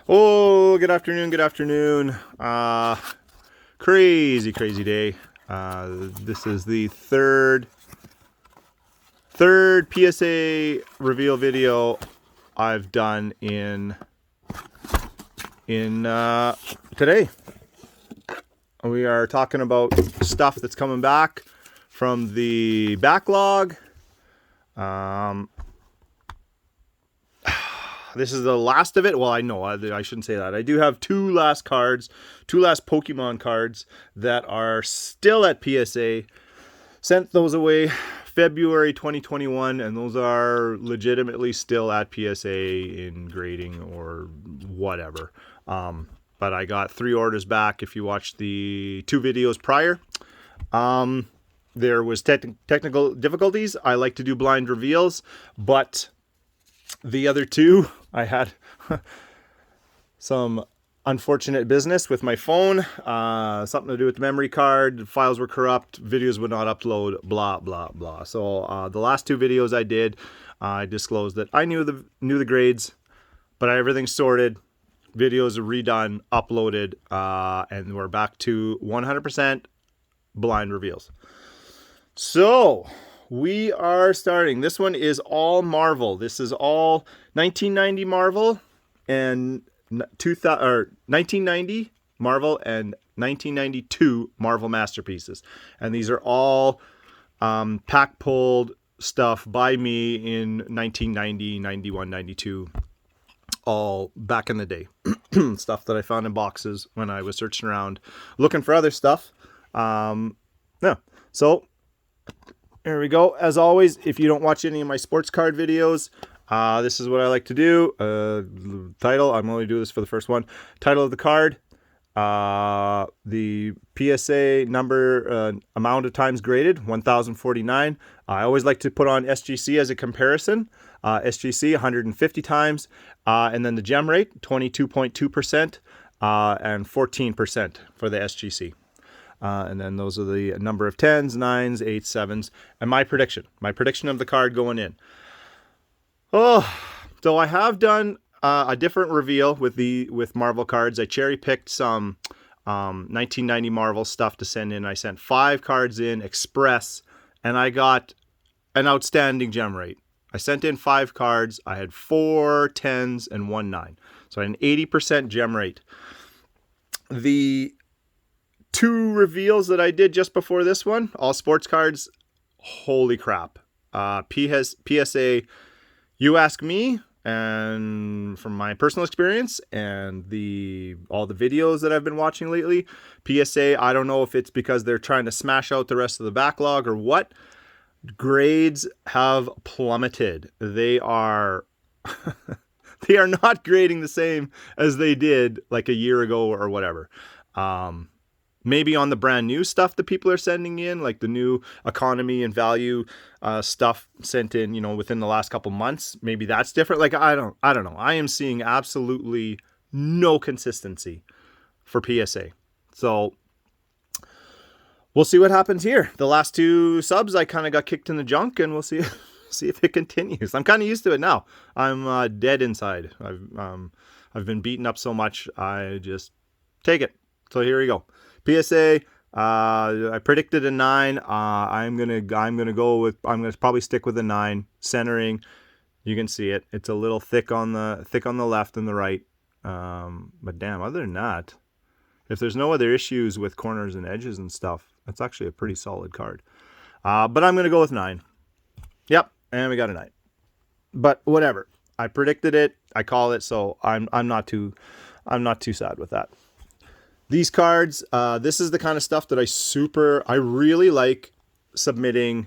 Oh, good afternoon, good afternoon. Crazy day. This is the third PSA reveal video I've done in today. We are talking about stuff that's coming back from the backlog. This is the last of it. Well, I know I shouldn't say that. I do have two last Pokemon cards that are still at PSA. Sent those away February 2021, and those are legitimately still at PSA in grading or whatever. But I got 3 orders back if you watched the 2 videos prior. There was technical difficulties. I like to do blind reveals, but the other 2, I had some unfortunate business with my phone. Something to do with the memory card. Files were corrupt. Videos would not upload. Blah, blah, blah. So the last 2 videos I did, I disclosed that I knew the grades, but everything's sorted. Videos are redone, uploaded, and we're back to 100% blind reveals. So we are starting. This one is all Marvel. This is all 1990 Marvel and 1990 Marvel and 1992 Marvel masterpieces. And these are all pack pulled stuff by me in 1990, 91, 92, all back in the day. Stuff that I found in boxes when I was searching around looking for other stuff. So there we go. As always, if you don't watch any of my sports card videos, this is what I like to do. Title, I'm only doing this for the first one. Title of the card, the PSA number, amount of times graded, 1,049. I always like to put on SGC as a comparison. SGC 150 times, and then the gem rate 22.2%, and 14% for the SGC. And then those are the number of 10s, 9s, 8s, 7s, and my prediction of the card going in. Oh, so I have done a different reveal with Marvel cards. I cherry picked some 1990 Marvel stuff to send in. I sent 5 cards in express, and I got an outstanding gem rate. I sent in 5 cards. I had 4 10s and 1 9. So I had an 80% gem rate. The 2 reveals that I did just before this one, all sports cards, holy crap. PSA, you ask me, and from my personal experience and all the videos that I've been watching lately, PSA, I don't know if it's because they're trying to smash out the rest of the backlog or what, grades have plummeted. They are they are not grading the same as they did like a year ago or whatever. Maybe on the brand new stuff that people are sending in, like the new economy and value stuff sent in, within the last couple months, maybe that's different. Like, I don't know. I am seeing absolutely no consistency for PSA. So we'll see what happens here. The last 2 subs, I kind of got kicked in the junk, and we'll see if it continues. I'm kind of used to it now. I'm dead inside. I've been beaten up so much. I just take it. So here we go. PSA, I predicted a 9. I'm gonna probably stick with a 9. Centering, you can see it. It's a little thick on the left and the right. But damn, other than that, if there's no other issues with corners and edges and stuff, that's actually a pretty solid card. But I'm gonna go with 9. Yep, and we got a 9. But whatever. I predicted it. I call it. So I'm not too sad with that. These cards, this is the kind of stuff that I really like submitting.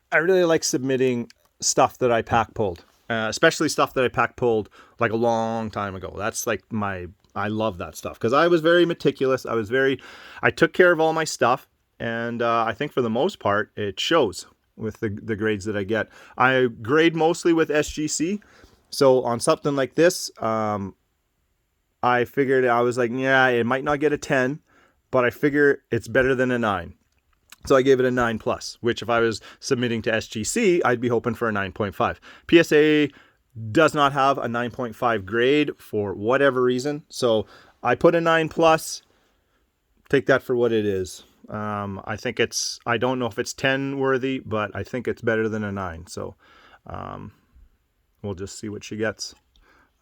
I really like submitting stuff that I pack pulled, especially stuff that I pack pulled like a long time ago. That's like I love that stuff because I was very meticulous. I took care of all my stuff, and I think for the most part, it shows with the grades that I get. I grade mostly with SGC. So on something like this, I figured, I was like, yeah, it might not get a 10, but I figure it's better than a 9. So I gave it a 9+, which if I was submitting to SGC, I'd be hoping for a 9.5. PSA, does not have a 9.5 grade for whatever reason. So I put a 9 plus. Take that for what it is. I think it's, I don't know if it's 10 worthy, but I think it's better than a 9. So we'll just see what she gets.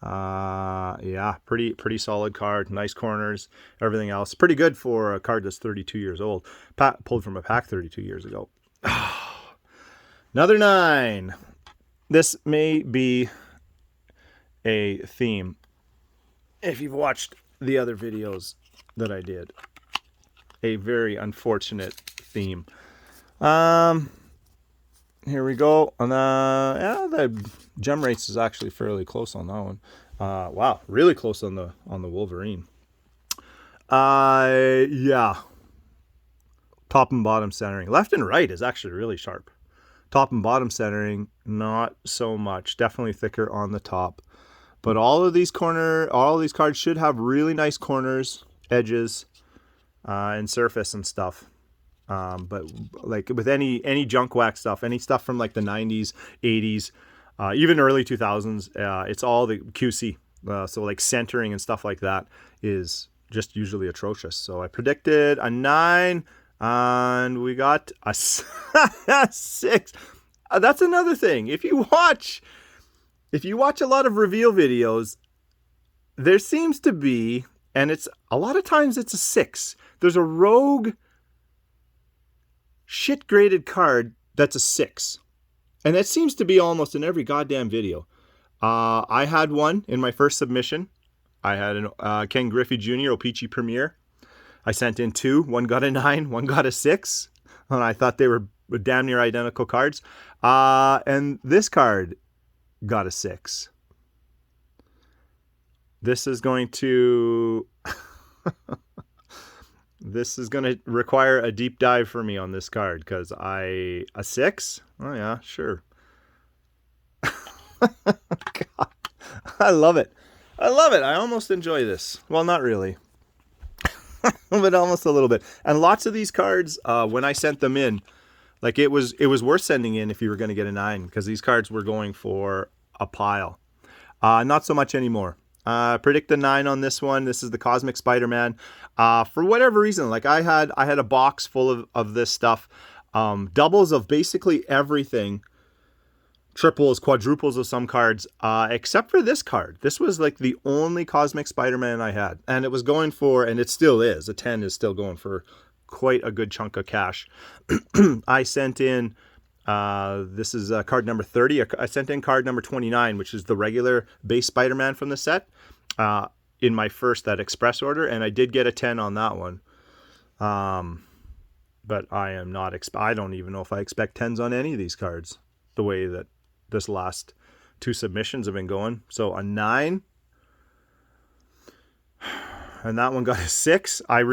Yeah, pretty solid card. Nice corners, everything else. Pretty good for a card that's 32 years old. Pulled from a pack 32 years ago. Another 9. This may be a theme if you've watched the other videos that I did. A very unfortunate theme. Here we go. And yeah, the gem rates is actually fairly close on that one. Wow, really close on the Wolverine. Yeah. Top and bottom centering. Left and right is actually really sharp. Top and bottom centering, not so much. Definitely thicker on the top. But all of these cards should have really nice corners, edges, and surface and stuff. But like with any junk wax stuff, any stuff from like the 90s, 80s, even early 2000s, it's all the QC. So like centering and stuff like that is just usually atrocious. So I predicted a 9 and we got a 6. That's another thing. If you watch a lot of reveal videos, there seems to be, and it's a lot of times it's a 6. There's a rogue shit graded card that's a 6. And that seems to be almost in every goddamn video. I had one in my first submission. I had a Ken Griffey Jr. O-Pee-Chee Premier. I sent in 2. One got a 9, one got a 6. And I thought they were damn near identical cards. And this card got a 6. This is going to... This is going to require a deep dive for me on this card because a 6? Oh yeah, sure. God, I love it. I love it. I almost enjoy this. Well, not really, but almost a little bit. And lots of these cards, when I sent them in, like it was worth sending in if you were going to get a 9 because these cards were going for a pile. Not so much anymore. Predict the 9 on this one. This is the Cosmic Spider-Man. For whatever reason, like I had a box full of this stuff. Doubles of basically everything. Triples, quadruples of some cards, except for this card. This was like the only Cosmic Spider-Man I had. And it was going for, and it still is, a 10 is still going for quite a good chunk of cash. I sent in, this is card number 30. I sent in card number 29, which is the regular base Spider-Man from the set, in my first, that express order. And I did get a 10 on that one. But I am not, I don't even know if I expect 10s on any of these cards, the way that this last 2 submissions have been going. So a 9, and that one got a 6. I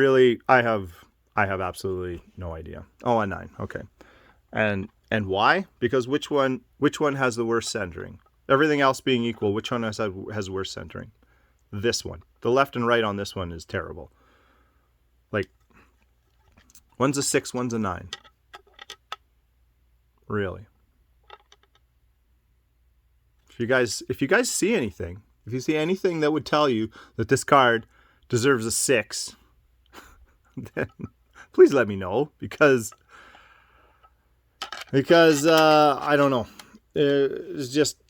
have absolutely no idea. Oh, a 9. Okay. And why? Because which one has the worst centering? Everything else being equal, which one has worse centering? This one. The left and right on this one is terrible. Like, one's a 6, one's a 9. Really. If you guys see anything, if you see anything that would tell you that this card deserves a 6, then please let me know because I don't know. It's just,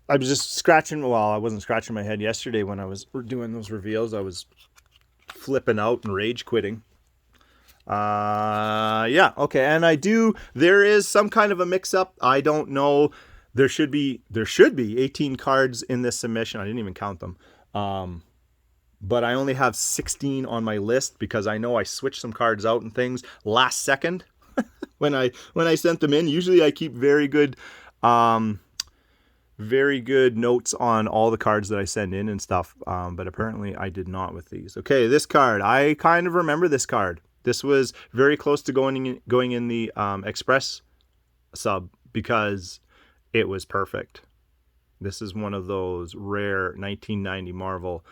I was just scratching. Well, I wasn't scratching my head yesterday when I was doing those reveals. I was flipping out and rage quitting. Yeah, okay. And there is some kind of a mix up. I don't know. There should be 18 cards in this submission. I didn't even count them. But I only have 16 on my list because I know I switched some cards out and things last second when I sent them in. Usually I keep very good notes on all the cards that I send in and stuff. But apparently I did not with these. Okay, this card. I kind of remember this card. This was very close to going in the Express sub because it was perfect. This is one of those rare 1990 Marvel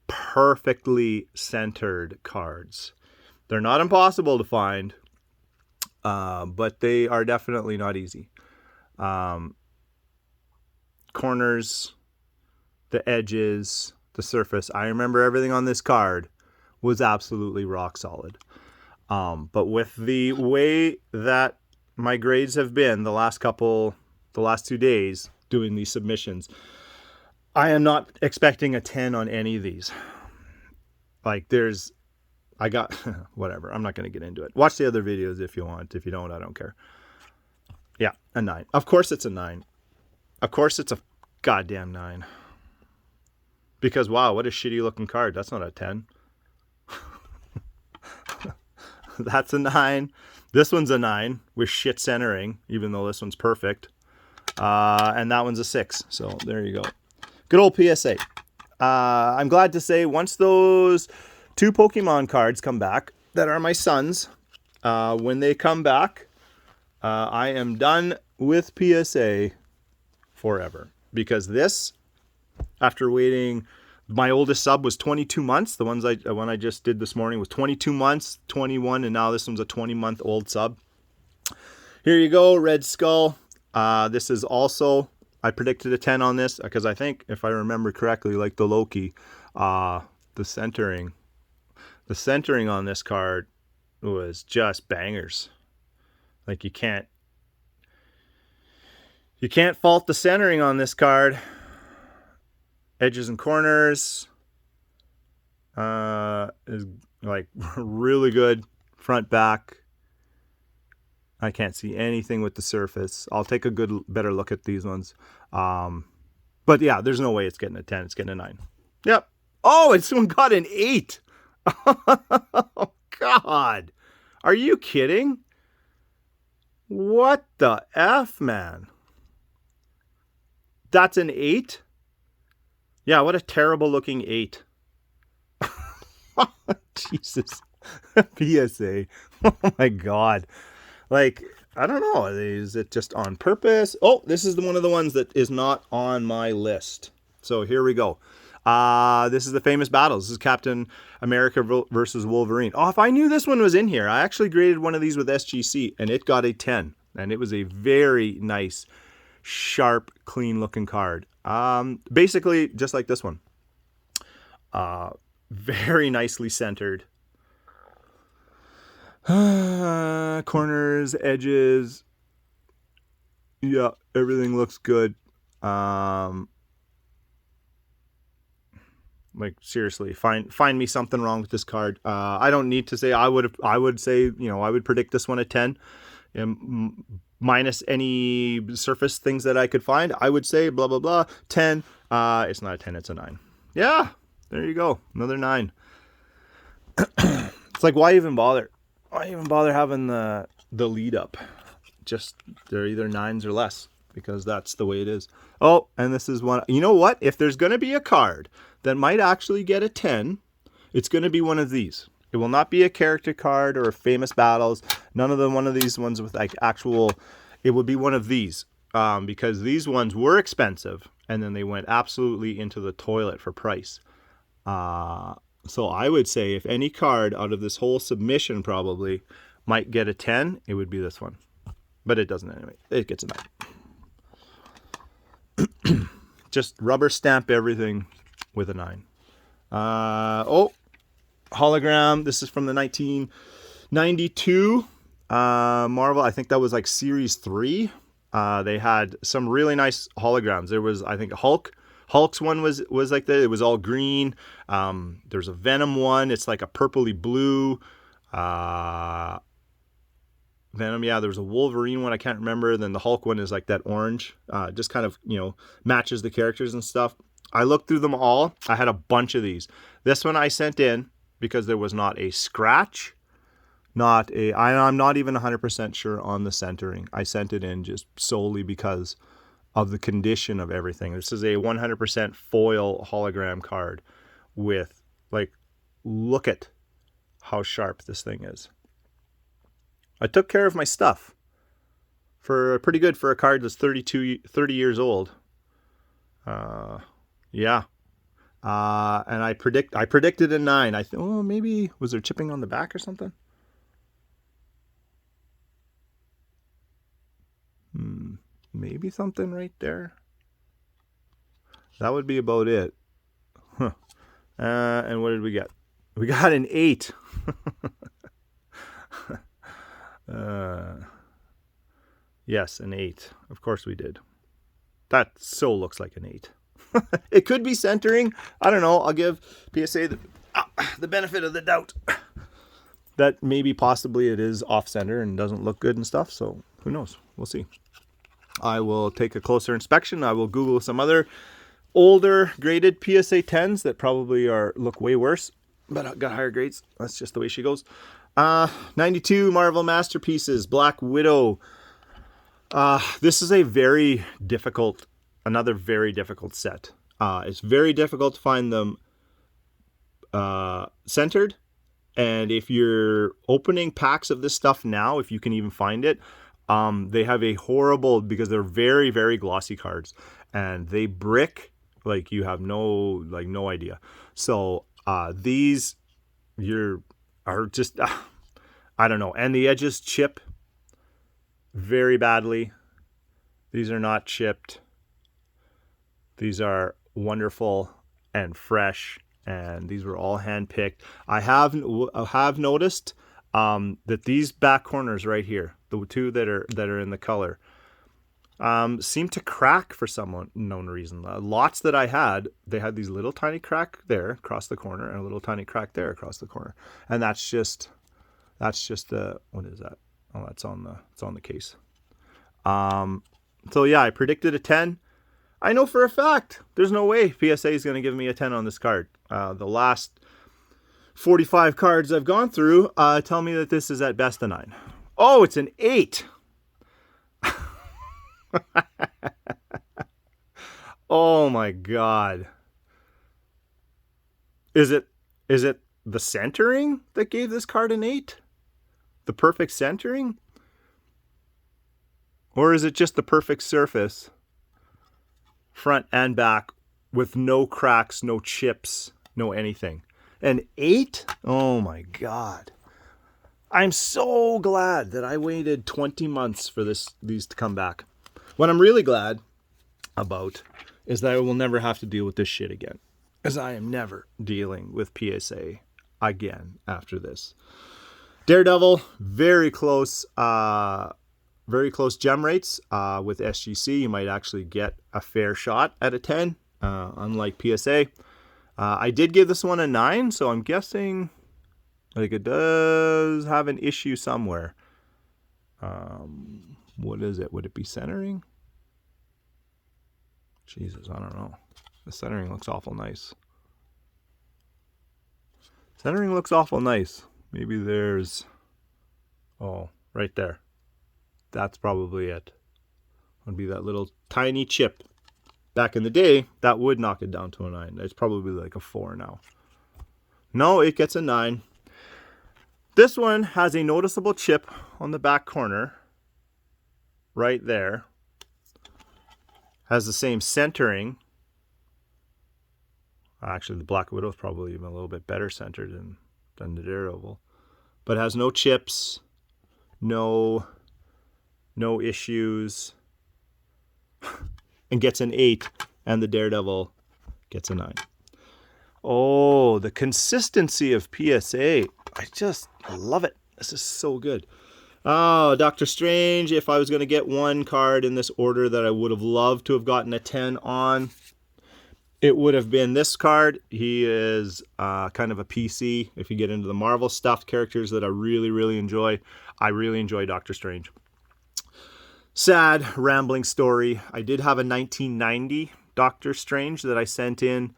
perfectly centered cards. They're not impossible to find, but they are definitely not easy. Corners, the edges, the surface. I remember everything on this card was absolutely rock solid. But with the way that my grades have been the last 2 days doing these submissions, I am not expecting a 10 on any of these. Like I got, whatever. I'm not going to get into it. Watch the other videos if you want. If you don't, I don't care. Yeah, a 9. Of course it's a 9. Of course it's a goddamn 9. Because, wow, what a shitty looking card. That's not a 10. That's a 9. This one's a 9 with shit centering, even though this one's perfect. And that one's a 6. So there you go. Good old PSA. I'm glad to say once those 2 Pokemon cards come back that are my son's, when they come back, I am done with PSA forever. Because this, after waiting, my oldest sub was 22 months. The one I just did this morning was 22 months, 21, and now this one's a 20-month-old sub. Here you go, Red Skull. This is also, I predicted a 10 on this because I think, if I remember correctly, like the Loki, the centering on this card was just bangers. Like you can't fault the centering on this card. Edges and corners is like really good. Front, back. I can't see anything with the surface. I'll take a better look at these ones. But yeah, there's no way it's getting a 10. It's getting a 9. Yep. Oh, it's one got an 8. Oh, God. Are you kidding? What the F, man? That's an 8? Yeah, what a terrible looking 8. Jesus. PSA. Oh my God. Like, I don't know. Is it just on purpose? Oh, this is one of the ones that is not on my list. So here we go. This is the famous battles. This is Captain America versus Wolverine. Oh, if I knew this one was in here, I actually graded one of these with SGC and it got a 10. And it was a very nice, sharp, clean looking card. Basically just like this one. Very nicely centered. Corners, edges. Yeah, everything looks good. Like seriously, find me something wrong with this card. I don't need to say I would say, you know, I would predict this one a 10. Minus any surface things that I could find, I would say blah blah blah 10. It's not a 10, it's a 9. Yeah, there you go, another 9. It's like, why even bother? Why even bother having the lead up? Just they're either 9s or less because that's the way it is. Oh, and this is one. You know what? If there's going to be a card that might actually get a 10, it's going to be one of these. It will not be a character card or a famous battles. None of them. One of these ones with like actual. It would be one of these because these ones were expensive and then they went absolutely into the toilet for price. So I would say if any card out of this whole submission probably might get a 10, it would be this one. But it doesn't anyway. It gets a 9. Just rubber stamp everything with a 9. Oh, hologram. This is from the 1992 Marvel. I think that was like series 3. They had some really nice holograms. There was, I think, Hulk. Hulk's one was like that. It was all green. There's a Venom one. It's like a purpley blue. Venom, yeah. There's a Wolverine one. I can't remember. Then the Hulk one is like that orange. Just kind of, you know, matches the characters and stuff. I looked through them all. I had a bunch of these. This one I sent in because there was not a scratch. I'm not even 100% sure on the centering. I sent it in just solely because of the condition of everything. This is a 100% foil hologram card with, like, look at how sharp this thing is. I took care of my stuff for pretty good for a card that's 30 years old. Yeah. And I predicted a 9. I think, oh, maybe was there chipping on the back or something? Maybe something right there. That would be about it. Huh. And what did we get? We got an 8. Yes, an 8. Of course we did. That so looks like an 8. It could be centering. I don't know. I'll give PSA the benefit of the doubt that maybe possibly it is off center and doesn't look good and stuff. So who knows? We'll see. I will take a closer inspection. I will Google some other older graded PSA 10s that probably look way worse, but got higher grades. That's just the way she goes. 92 Marvel Masterpieces, Black Widow. This is another very difficult set. It's very difficult to find them centered. And if you're opening packs of this stuff now, if you can even find it, they have a horrible, because they're very, very glossy cards, and they brick like you have no idea. So these are just I don't know, and the edges chip very badly. These are not chipped. These are wonderful and fresh, and these were all hand-picked. I have noticed that these back corners right here, the two that are in the color, seem to crack for some unknown reason. Lots that I had, they had these little tiny crack there across the corner and a little tiny crack there across the corner, and that's just the, what is that? Oh, it's on the case. So yeah, I predicted a 10. I know for a fact there's no way PSA is going to give me a 10 on this card. The last 45 cards I've gone through tell me that this is at best a 9. Oh, it's an 8. Oh my God. Is it the centering that gave this card an 8? The perfect centering? Or is it just the perfect surface, front and back, with no cracks, no chips, no anything? An 8? Oh my God. I'm so glad that I waited 20 months for these to come back. What I'm really glad about is that I will never have to deal with this shit again, as I am never dealing with PSA again after this. Daredevil, very close gem rates. With SGC, you might actually get a fair shot at a 10, unlike PSA. I did give this one a 9, so I'm guessing like it does have an issue somewhere. What is it? Would it be centering? Jesus, I don't know. The centering looks awful nice. Centering looks awful nice. Maybe there's... Oh, right there. That's probably it. Would be that little tiny chip. Back in the day, that would knock it down to a 9. It's probably like a 4 now. No, it gets a 9. This one has a noticeable chip on the back corner. Right there. Has the same centering. Actually, the Black Widow is probably even a little bit better centered than the Daredevil. But has no chips. No issues. And gets an 8. And the Daredevil gets a 9. Oh, the consistency of PSA. I love it. This is so good. Oh, Doctor Strange. If I was going to get one card in this order that I would have loved to have gotten a 10 on, it would have been this card. He is kind of a PC. If you get into the Marvel stuffed characters that I really, really enjoy, I really enjoy Doctor Strange. Sad, rambling story. I did have a 1990 Doctor Strange that I sent in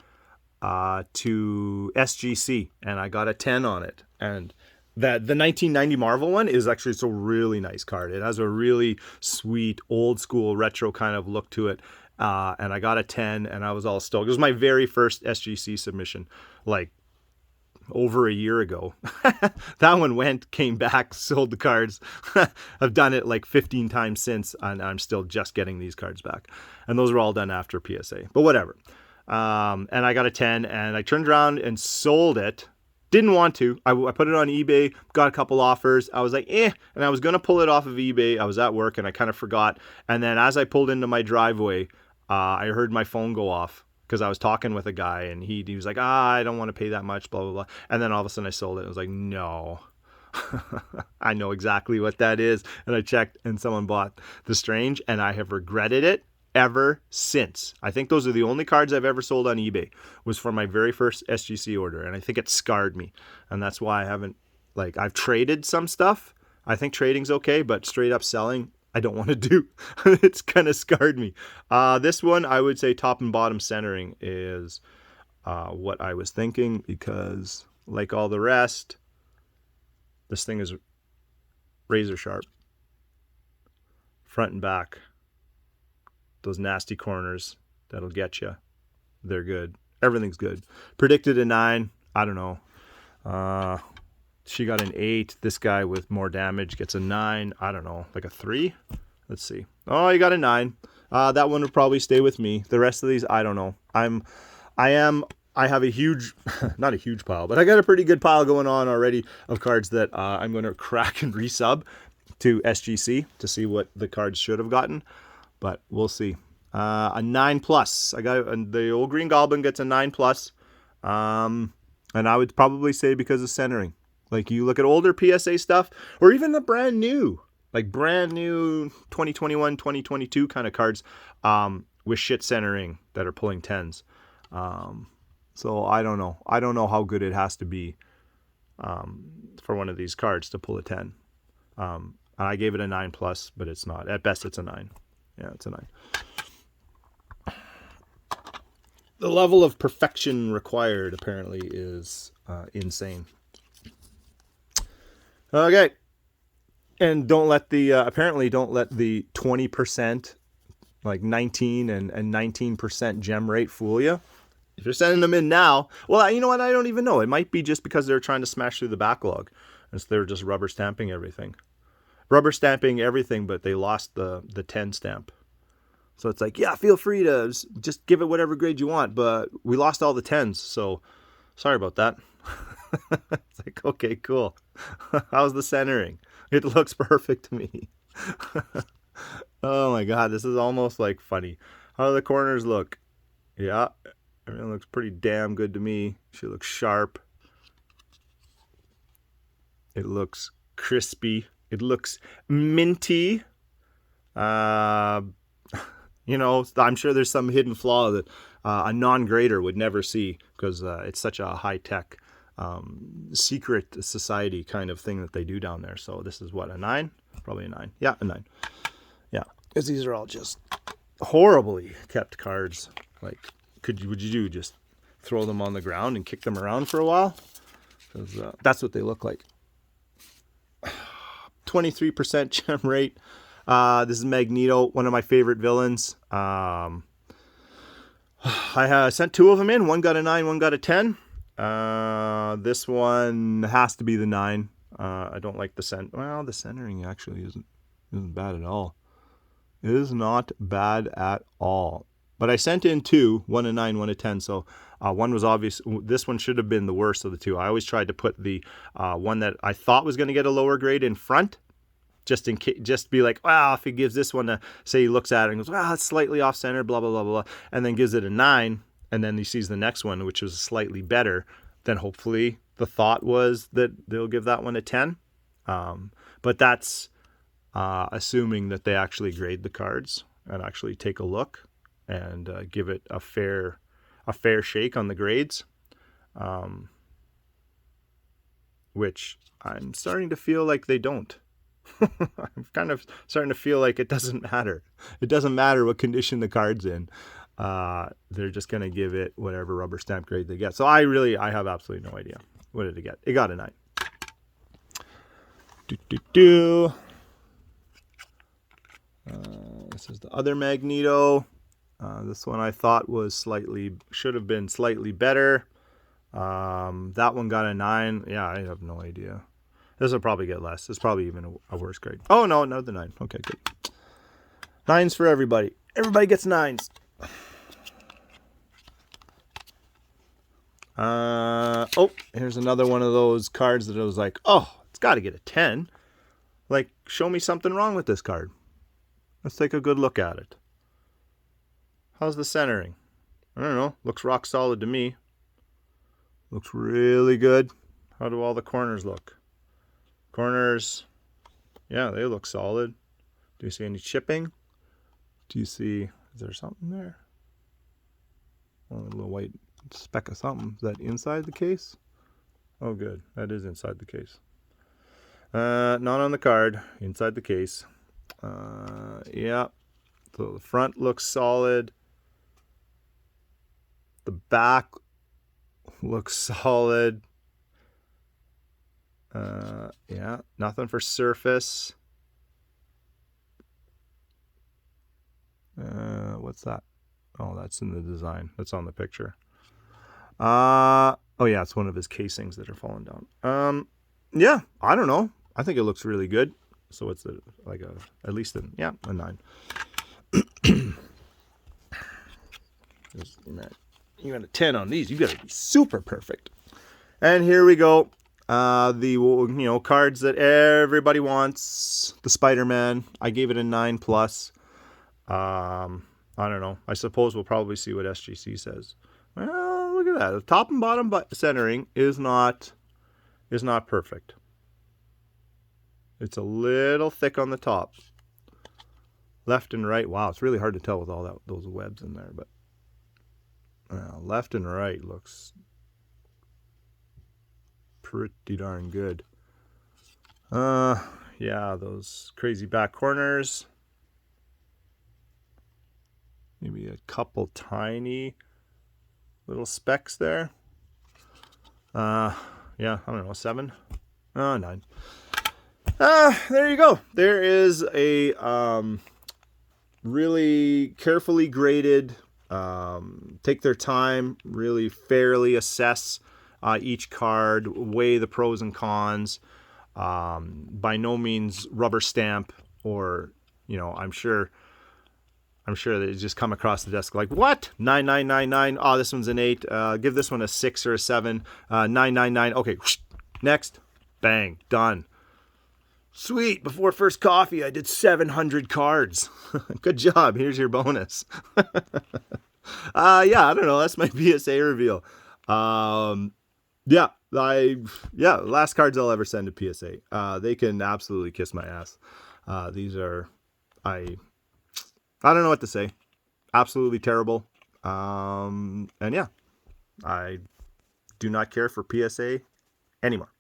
to SGC, and I got a 10 on it. And the 1990 Marvel one is actually, it's a really nice card. It has a really sweet, old school, retro kind of look to it. And I got a 10, and I was all stoked. It was my very first SGC submission, like over a year ago. That one came back, sold the cards. I've done it like 15 times since, and I'm still just getting these cards back. And those were all done after PSA, but whatever. And I got a 10, and I turned around and sold it. Didn't want to. I put it on eBay, got a couple offers. I was like, and I was going to pull it off of eBay. I was at work, and I kind of forgot. And then as I pulled into my driveway, I heard my phone go off because I was talking with a guy and he was like, I don't want to pay that much, blah, blah, blah. And then all of a sudden I sold it. I was like, no, I know exactly what that is. And I checked and someone bought the Strange and I have regretted it ever since. I think those are the only cards I've ever sold on eBay was for my very first SGC order. And I think it scarred me. And that's why I haven't, like, I've traded some stuff. I think trading's okay, but straight up selling, I don't want to do. It's kind of scarred me. This one, I would say top and bottom centering is what I was thinking, because like all the rest, this thing is razor sharp. Front and back. Those nasty corners, that'll get you. They're good. Everything's good. Predicted a 9. I don't know. She got an 8. This guy with more damage gets a 9. I don't know, like a 3. Let's see. Oh, you got a 9. That one would probably stay with me. The rest of these, I don't know. I have a huge, not a huge pile, but I got a pretty good pile going on already of cards that I'm going to crack and resub to SGC to see what the cards should have gotten. But we'll see. A 9+. I got the old Green Goblin gets a 9+. And I would probably say because of centering. Like you look at older PSA stuff, or even the brand new 2021, 2022 kind of cards with shit centering that are pulling 10s. So I don't know. I don't know how good it has to be for one of these cards to pull a 10. I gave it a 9+, but it's not. At best, it's a 9. Yeah, it's a 9. The level of perfection required apparently is insane. Okay. And don't let the, apparently don't let the 20%, like 19 and 19% gem rate fool you. If you're sending them in now, well, you know what? I don't even know. It might be just because they're trying to smash through the backlog. And so they're just rubber stamping everything. Rubber stamping everything, but they lost the 10 stamp. So it's like, yeah, feel free to just give it whatever grade you want, but we lost all the 10s, so sorry about that. It's like, okay, cool. How's the centering? It looks perfect to me. Oh my God, this is almost like funny. How do the corners look? Yeah, everything looks pretty damn good to me. She looks sharp. It looks crispy. It looks minty. You know, I'm sure there's some hidden flaw that a non-grader would never see because it's such a high-tech secret society kind of thing that they do down there. So this is what, a 9? Probably a 9. Yeah, a 9. Yeah, because these are all just horribly kept cards. Like, would you just throw them on the ground and kick them around for a while? Because that's what they look like. 23% gem rate. This is Magneto, one of my favorite villains. I sent 2 of them in. One got a 9, one got a 10. This one has to be the 9. I don't like the center. Well, the centering actually isn't bad at all. It is not bad at all. But I sent in 2, one a 9, one a 10. So one was obvious. This one should have been the worst of the 2. I always tried to put the one that I thought was going to get a lower grade in front. Just in case, just be like, wow, if he gives this one a, say he looks at it and goes, wow, it's slightly off center, blah, blah, blah, blah, and then gives it a 9, and then he sees the next one, which is slightly better, then hopefully the thought was that they'll give that one a 10. But that's assuming that they actually grade the cards and actually take a look and give it a fair shake on the grades, which I'm starting to feel like they don't. I'm kind of starting to feel like it doesn't matter. It doesn't matter what condition the card's in. They're just going to give it whatever rubber stamp grade they get. So I have absolutely no idea. What did it get? It got a 9. This is the other Magneto. This one I thought should have been slightly better. That one got a 9. Yeah, I have no idea. This will probably get less. This is probably even a worse grade. Oh, no, another 9. Okay, good. 9s for everybody. Everybody gets 9s. Oh, here's another one of those cards that I was like, oh, it's got to get a 10. Like, show me something wrong with this card. Let's take a good look at it. How's the centering? I don't know. Looks rock solid to me. Looks really good. How do all the corners look? Corners, yeah, they look solid. Do you see any chipping? Do you see, is there something there? Oh, a little white speck of something. Is that inside the case? Oh, good. That is inside the case. Not on the card. Inside the case. Yeah. So the front looks solid. The back looks solid. Yeah. Nothing for surface. What's that? Oh, that's in the design. That's on the picture. Oh yeah, it's one of his casings that are falling down. Yeah, I don't know. I think it looks really good. So it's at least a 9. You got a 10 on these. You got to be super perfect. And here we go. The cards that everybody wants. The Spider-Man. I gave it a 9+. I don't know. I suppose we'll probably see what SGC says. Well, look at that. The top and bottom centering is not perfect. It's a little thick on the top. Left and right. Wow, it's really hard to tell with all those webs in there, but left and right looks pretty darn good. Yeah, those crazy back corners. Maybe a couple tiny little specks there. Yeah, I don't know, 7? 9. There you go. There is a really carefully graded, take their time, really fairly assess each card, weigh the pros and cons. By no means rubber stamp, or I'm sure that it's just come across the desk like, what? 9999. Oh, this one's an 8. Give this one a 6 or a 7. 999. Okay, next. Bang, done. Sweet. Before first coffee, I did 700 cards. Good job. Here's your bonus. Yeah, I don't know. That's my PSA reveal. Last cards I'll ever send to PSA. They can absolutely kiss my ass. These are, I don't know what to say. Absolutely terrible. And yeah, I do not care for PSA anymore.